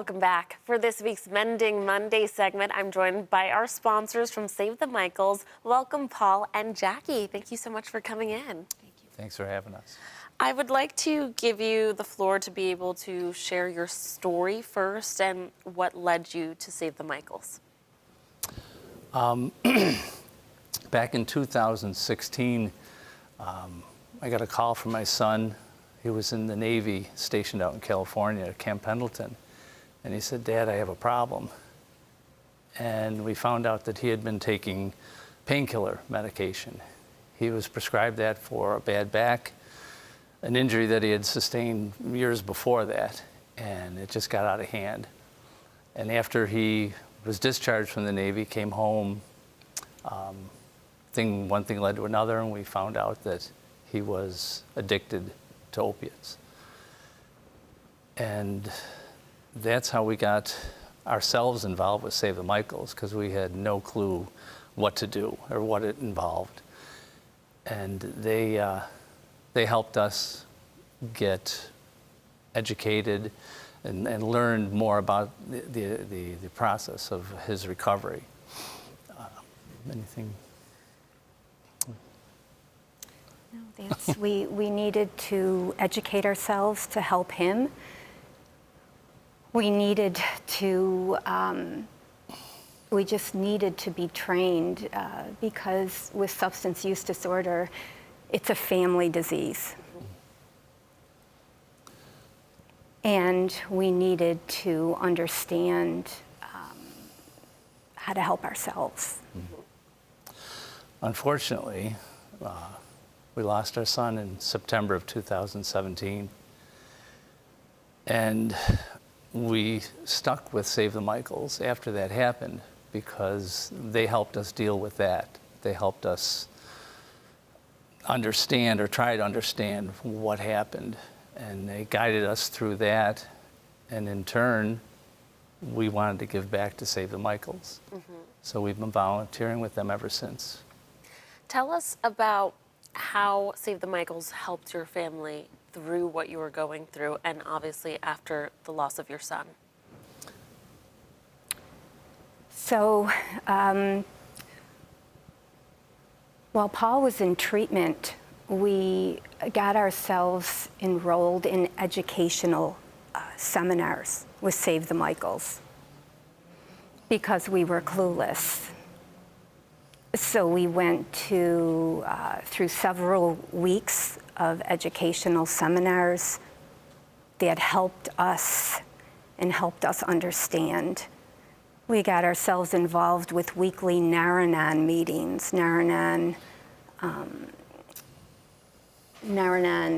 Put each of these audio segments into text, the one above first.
Welcome back. For this week's Mending Monday segment, I'm joined by our sponsors from Save the Michaels. Welcome, Paul and Jackie. Thank you so much for coming in. Thank you. Thanks for having us. I would like to give you the floor to be able to share your story first and what led you to Save the Michaels. Back in 2016, I got a call from my son. He was in the Navy, stationed out in California at Camp Pendleton. And he said, "Dad, I have a problem." And we found out that he had been taking painkiller medication. He was prescribed that for a bad back, an injury that he had sustained years before that, and it just got out of hand. And after he was discharged from the Navy, came home, one thing led to another, and we found out that he was addicted to opiates. And that's how we got ourselves involved with Save the Michaels, because we had no clue what to do or what it involved. And they helped us get educated and learn more about the process of his recovery. Anything? No, we needed to educate ourselves to help him. We needed to, we just needed to be trained because with substance use disorder, it's a family disease. And we needed to understand how to help ourselves. Unfortunately, we lost our son in September of 2017. And we stuck with Save the Michaels after that happened because they helped us deal with that. They helped us understand or try to understand what happened. And they guided us through that. And in turn, we wanted to give back to Save the Michaels. So we've been volunteering with them ever since. Tell us about how Save the Michaels helped your family through what you were going through, and obviously after the loss of your son. So, while Paul was in treatment, we got ourselves enrolled in educational seminars with Save the Michaels because we were clueless. So we went through several weeks of educational seminars that helped us and helped us understand. We got ourselves involved with weekly Naranan meetings, Naranan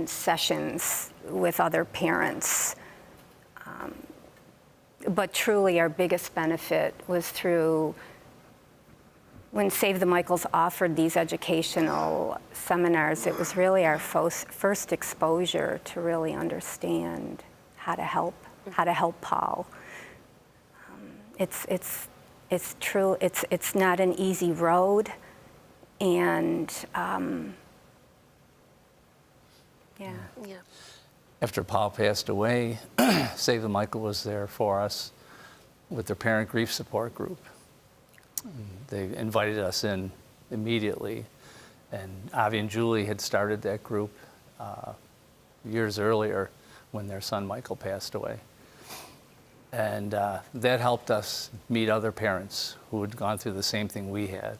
sessions with other parents. But truly our biggest benefit was through when Save the Michaels offered these educational seminars. It was really our first exposure to really understand how to help Paul. It's true. It's not an easy road, and yeah. After Paul passed away, Save the Michael was there for us with their parent grief support group. They invited us in immediately, and Avi and Julie had started that group years earlier when their son Michael passed away. And that helped us meet other parents who had gone through the same thing we had.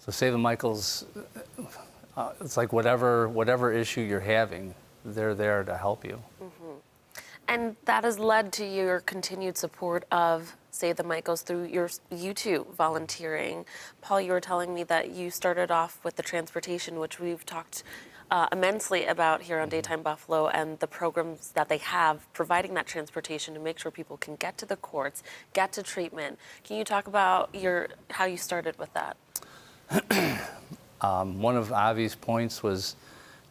So Save the Michaels, it's like whatever issue you're having, they're there to help you. And that has led to your continued support of Save the Michaels through you two volunteering. Paul, you were telling me that you started off with the transportation, which we've talked immensely about here on Daytime Buffalo, and the programs that they have providing that transportation to make sure people can get to the courts, get to treatment. Can you talk about how you started with that? One of Avi's points was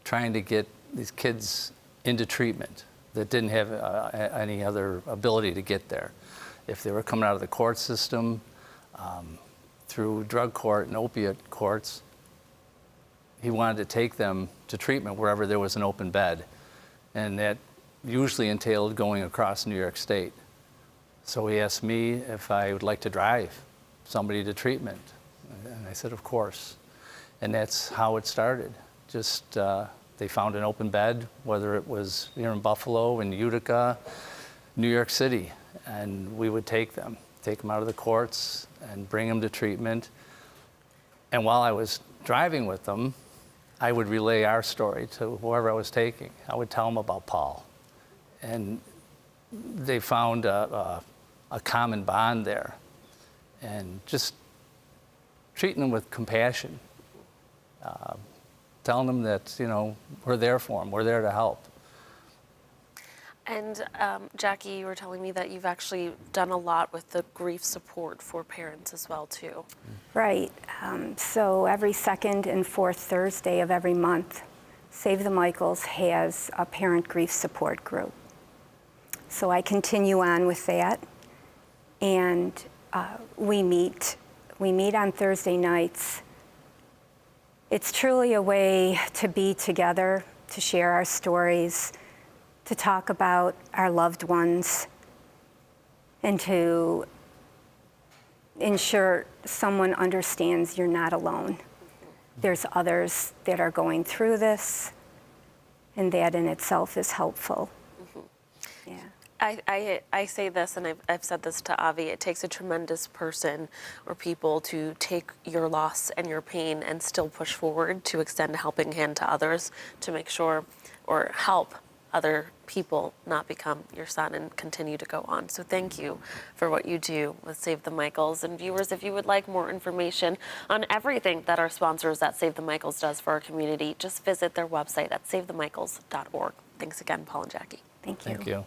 trying to get these kids into treatment that didn't have any other ability to get there. If they were coming out of the court system, through drug court and opiate courts, he wanted to take them to treatment wherever there was an open bed. And that usually entailed going across New York State. So he asked me if I would like to drive somebody to treatment. And I said, of course. And that's how it started. Just they found an open bed, whether it was here in Buffalo, in Utica, New York City, and we would take them out of the courts and bring them to treatment. And while I was driving with them, I would relay our story to whoever I was taking. I would tell them about Paul. And they found a common bond there. And just treating them with compassion. Telling them that, you know, we're there for them, we're there to help. And Jackie, you were telling me that you've actually done a lot with the grief support for parents as well, too. Right. So every second and fourth Thursday of every month, Save the Michaels has a parent grief support group. So I continue on with that, and we meet on Thursday nights. It's truly a way to be together, to share our stories, to talk about our loved ones, and to ensure someone understands you're not alone. There's others that are going through this, and that in itself is helpful. Yeah. I say this, and I've said this to Avi, it takes a tremendous person or people to take your loss and your pain and still push forward to extend a helping hand to others to make sure or help other people not become your son and continue to go on. So thank you for what you do with Save the Michaels. And viewers, if you would like more information on everything that our sponsors at Save the Michaels does for our community, just visit their website at savethemichaels.org. Thanks again, Paul and Jackie. Thank you. Thank you.